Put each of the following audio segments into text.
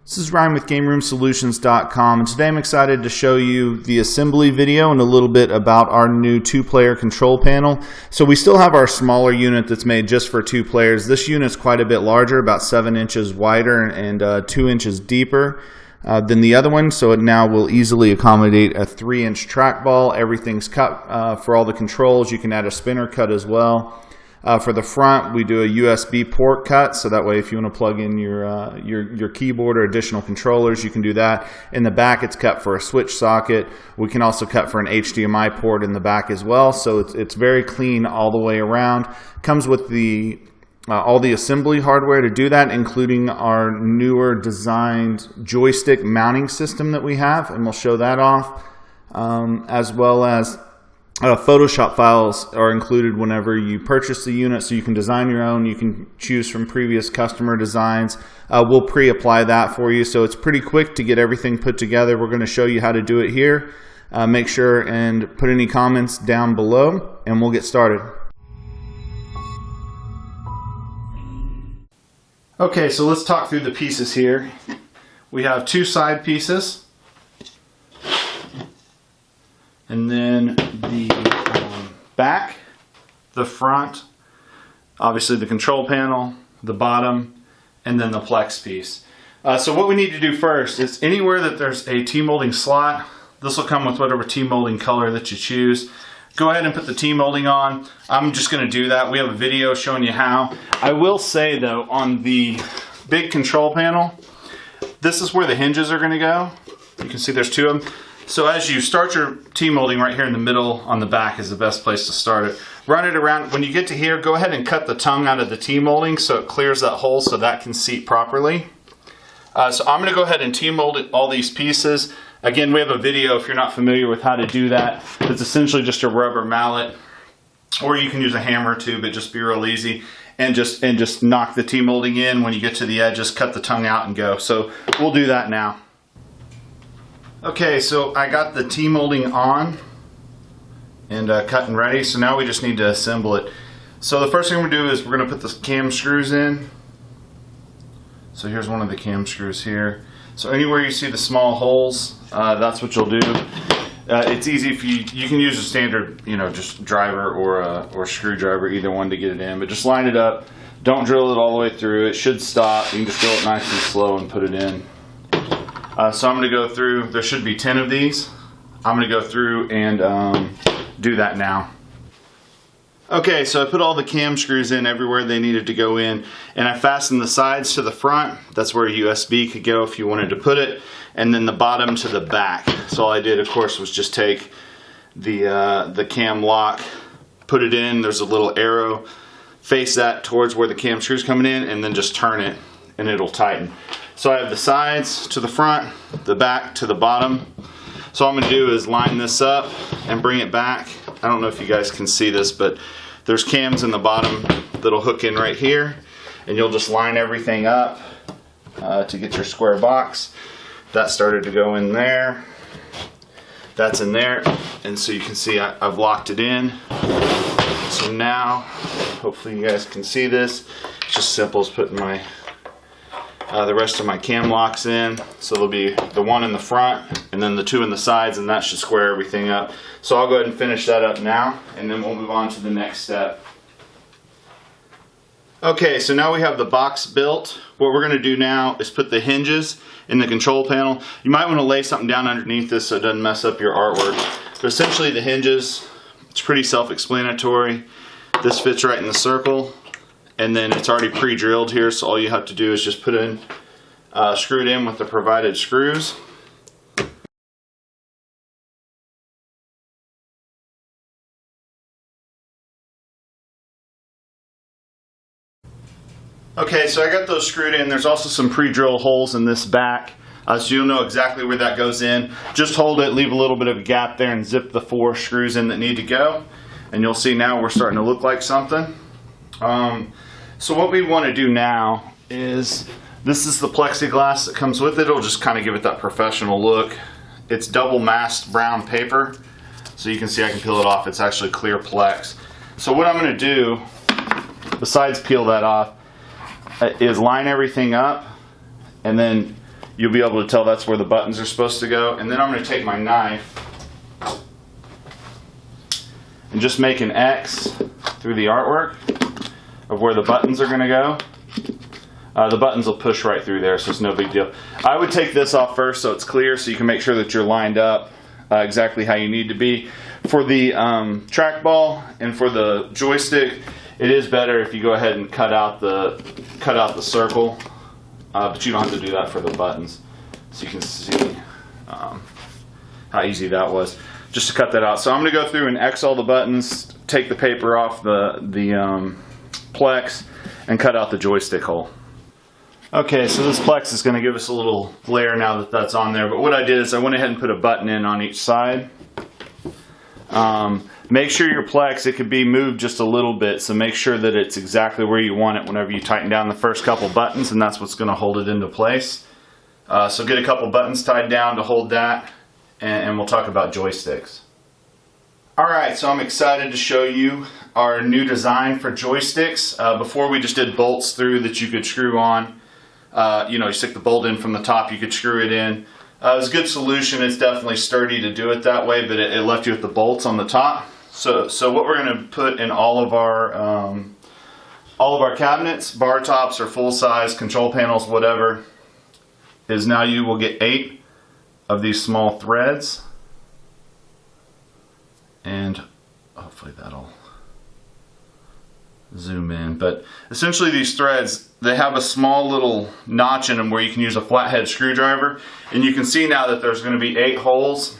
This is Ryan with GameRoomSolutions.com, and today I'm excited to show you the assembly video and a little bit about our new two-player control panel. So we still have our smaller unit that's made just for 2 players. This unit's quite a bit larger, about 7 inches wider and 2 inches deeper than the other one, so it now will easily accommodate a 3-inch trackball. Everything's cut for all the controls. You can add a spinner cut as well. For the front, we do a USB port cut, so that way if you want to plug in your keyboard or additional controllers, you can do that. In the back, it's cut for a switch socket. We can also cut for an HDMI port in the back as well, so it's very clean all the way around. Comes with all the assembly hardware to do that, including our newer designed joystick mounting system that we have, and we'll show that off, as well as Photoshop files are included whenever you purchase the unit, so you can design your own. You can choose from previous customer designs. We'll pre-apply that for you, so it's pretty quick to get everything put together. We're going to show you how to do it here. Make sure and put any comments down below, and we'll get started. Okay, so let's talk through the pieces here. We have 2 side pieces, and then the back, the front, obviously the control panel, the bottom, and then the plex piece. So what we need to do first is anywhere that there's a Tmolding slot, this will come with whatever Tmolding color that you choose. Go ahead and put the Tmolding on. I'm just going to do that. We have a video showing you how. I will say though, on the big control panel, this is where the hinges are going to go. You can see there's 2 of them. So as you start your Tmolding, right here in the middle on the back is the best place to start it. Run it around. When you get to here, go ahead and cut the tongue out of the Tmolding so it clears that hole so that can seat properly. So I'm going to go ahead and Tmold all these pieces. Again, we have a video if you're not familiar with how to do that. It's essentially just a rubber mallet, or you can use a hammer too, but just be real easy and just knock the Tmolding in. When you get to the edge, just cut the tongue out and go. So we'll do that now. Okay, so I got the Tmolding on and cut and ready, so now we just need to assemble it. So the first thing we're going to do is we're going to put the cam screws in. So here's one of the cam screws here. So anywhere you see the small holes, that's what you'll do. It's easy if you can use a standard, just driver or screwdriver, either one to get it in, but just line it up. Don't drill it all the way through. It should stop. You can just drill it nice and slow and put it in. So I'm going to go through, there should be 10 of these. I'm going to go through and do that now. Okay, so I put all the cam screws in everywhere they needed to go in, and I fastened the sides to the front. That's where a USB could go if you wanted to put it, and then the bottom to the back. So all I did, of course, was just take the cam lock, put it in. There's a little arrow, face that towards where the cam screw's coming in, and then just turn it, and it'll tighten. So I have the sides to the front, the back to the bottom. So all I'm going to do is line this up and bring it back. I don't know if you guys can see this, but there's cams in the bottom that'll hook in right here, and you'll just line everything up to get your square box. That started to go in there. That's in there, and so you can see I've locked it in. So now, hopefully you guys can see this. It's just simple as putting the rest of my cam locks in. So there'll be the one in the front and then the 2 in the sides, and that should square everything up. So I'll go ahead and finish that up now, and then we'll move on to the next step. Okay, so now we have the box built. What we're going to do now is put the hinges in the control panel. You might want to lay something down underneath this so it doesn't mess up your artwork. But essentially the hinges, it's pretty self-explanatory. This fits right in the circle. And then it's already pre-drilled here, so all you have to do is just put in, screw it in with the provided screws. Okay, so I got those screwed in. There's also some pre-drilled holes in this back, so you'll know exactly where that goes in. Just hold it, leave a little bit of a gap there, and zip the 4 screws in that need to go. And you'll see now we're starting to look like something. So what we want to do now is, this is the plexiglass that comes with it. It'll just kind of give it that professional look. It's double masked brown paper, so you can see I can peel it off. It's actually clear plex. So what I'm going to do, besides peel that off, is line everything up, and then you'll be able to tell that's where the buttons are supposed to go. And then I'm going to take my knife and just make an X through the artwork of where the buttons are going to go. The buttons will push right through there, so it's no big deal. I would take this off first so it's clear, so you can make sure that you're lined up exactly how you need to be. For the trackball and for the joystick, it is better if you go ahead and cut out the circle, but you don't have to do that for the buttons. So you can see how easy that was, just to cut that out. So I'm going to go through and X all the buttons, take the paper off the Plex, and cut out the joystick hole. Okay, so this Plex is going to give us a little glare now that that's on there, but what I did is I went ahead and put a button in on each side. Make sure your Plex, it could be moved just a little bit, so make sure that it's exactly where you want it whenever you tighten down the first couple buttons, and that's what's going to hold it into place. So get a couple buttons tied down to hold that, and we'll talk about joysticks. Alright, so I'm excited to show you our new design for joysticks. Before we just did bolts through that you could screw on. You stick the bolt in from the top, you could screw it in. It was a good solution. It's definitely sturdy to do it that way, but it left you with the bolts on the top. So what we're going to put in all of our cabinets, bar tops or full size control panels, whatever, is now you will get 8 of these small threads, and hopefully that'll zoom in. But essentially these threads, they have a small little notch in them where you can use a flathead screwdriver, and you can see now that there's going to be 8 holes.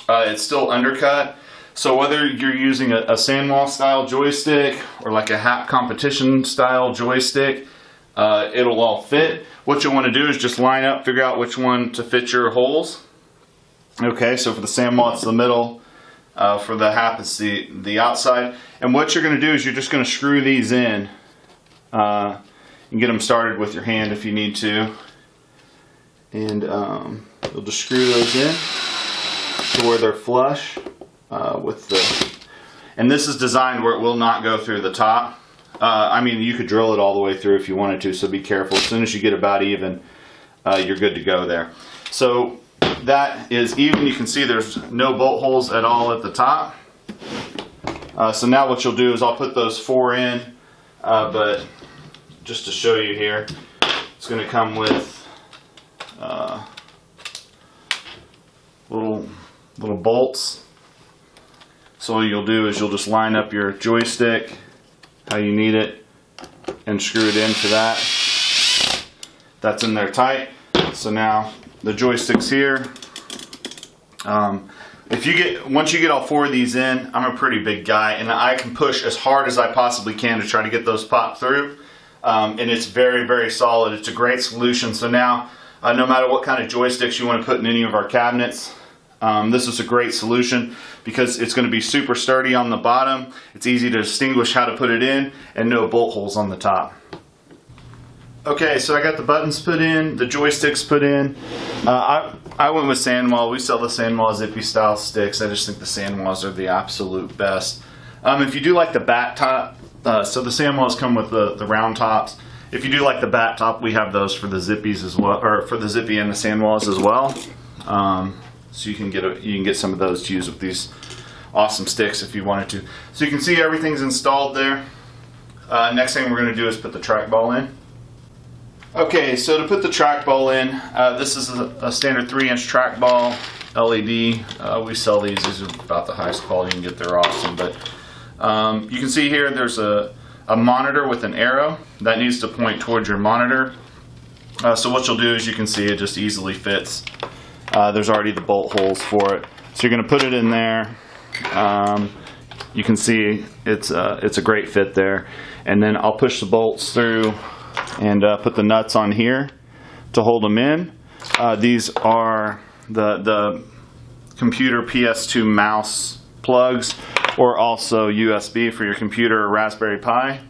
It's still undercut, so whether you're using a sandwall style joystick or like a hat competition style joystick, it'll all fit. What you'll want to do is just line up, figure out which one to fit your holes. Okay, so for the sandwall it's the middle, for the hap it's the outside. And what you're going to do is you're just going to screw these in and get them started with your hand if you need to. And you'll just screw those in to where they're flush with the... And this is designed where it will not go through the top. I mean, you could drill it all the way through if you wanted to, so be careful. As soon as you get about even, you're good to go there. So that is even. You can see there's no bolt holes at all at the top. So now what you'll do is I'll put those 4 in, but just to show you here, it's going to come with little bolts. So what you'll do is you'll just line up your joystick how you need it and screw it into that. That's in there tight. So now the joystick's here. Once you get all 4 of these in, I'm a pretty big guy and I can push as hard as I possibly can to try to get those popped through. And it's very, very solid. It's a great solution. So now, no matter what kind of joysticks you want to put in any of our cabinets, this is a great solution because it's going to be super sturdy on the bottom. It's easy to distinguish how to put it in, and no bolt holes on the top. Okay, so I got the buttons put in, the joysticks put in. I went with sandwall. We sell the sandwall zippy style sticks. I just think the sandwalls are the absolute best. If you do like the bat top, so the sandwalls come with the round tops. If you do like the bat top, we have those for the zippies as well, or for the zippy and the sandwalls as well. So you can get some of those to use with these awesome sticks if you wanted to. So you can see everything's installed there. Next thing we're going to do is put the trackball in. Okay, so to put the trackball in, this is a standard 3-inch trackball LED. We sell these. These are about the highest quality you can get. They're awesome. But you can see here there's a monitor with an arrow that needs to point towards your monitor. So what you'll do is you can see it just easily fits. There's already the bolt holes for it. So you're going to put it in there. You can see it's a great fit there. And then I'll push the bolts through and put the nuts on here to hold them in. These are the computer PS2 mouse plugs, or also USB for your computer or Raspberry Pi.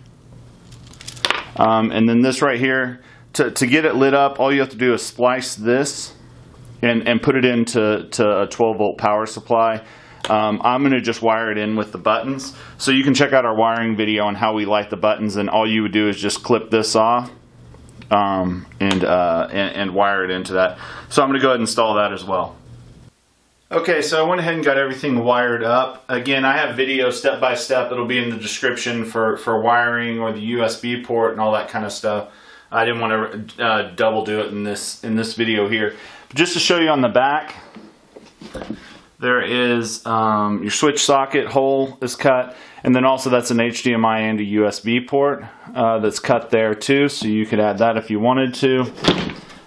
And then this right here, to get it lit up, all you have to do is splice this and put it into a 12-volt power supply. I'm going to just wire it in with the buttons. So you can check out our wiring video on how we light the buttons, and all you would do is just clip this off and wire it into that. So I'm going to go ahead and install that as well. Okay, so I went ahead and got everything wired up. Again, I have video step by step. It'll be in the description for wiring or the USB port and all that kind of stuff. I didn't want to double do it in this video here. But just to show you on the back, there is your switch socket hole is cut, and then also that's an HDMI and a USB port that's cut there too, so you could add that if you wanted to.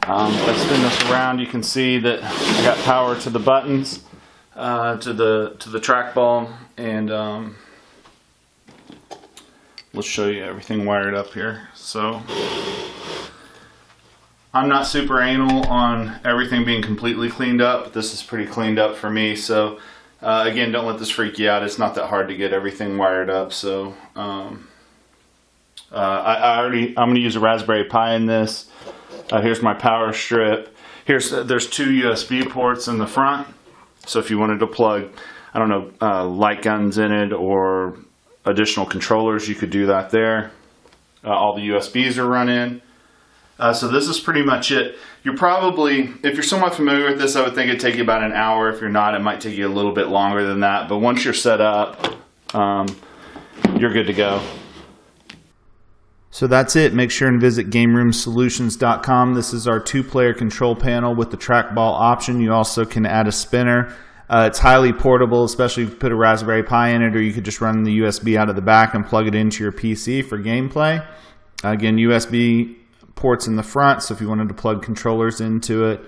If I spin this around, you can see that I got power to the buttons, to the trackball, and let's show you everything wired up here. So I'm not super anal on everything being completely cleaned up, but this is pretty cleaned up for me. So again, don't let this freak you out. It's not that hard to get everything wired up. So I'm going to use a Raspberry Pi in this. Here's my power strip. There's two USB ports in the front. So if you wanted to plug, I don't know, light guns in it or additional controllers, you could do that there. All the USBs are run in. So this is pretty much it. You're probably, if you're somewhat familiar with this, I would think it'd take you about an hour. If you're not, it might take you a little bit longer than that. But once you're set up, you're good to go. So that's it. Make sure and visit GameRoomSolutions.com. This is our 2-player control panel with the trackball option. You also can add a spinner. It's highly portable, especially if you put a Raspberry Pi in it, or you could just run the USB out of the back and plug it into your PC for gameplay. Again, USB ports in the front, so if you wanted to plug controllers into it.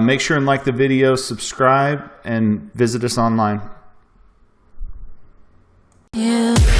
Make sure and like the video, subscribe, and visit us online. Yeah.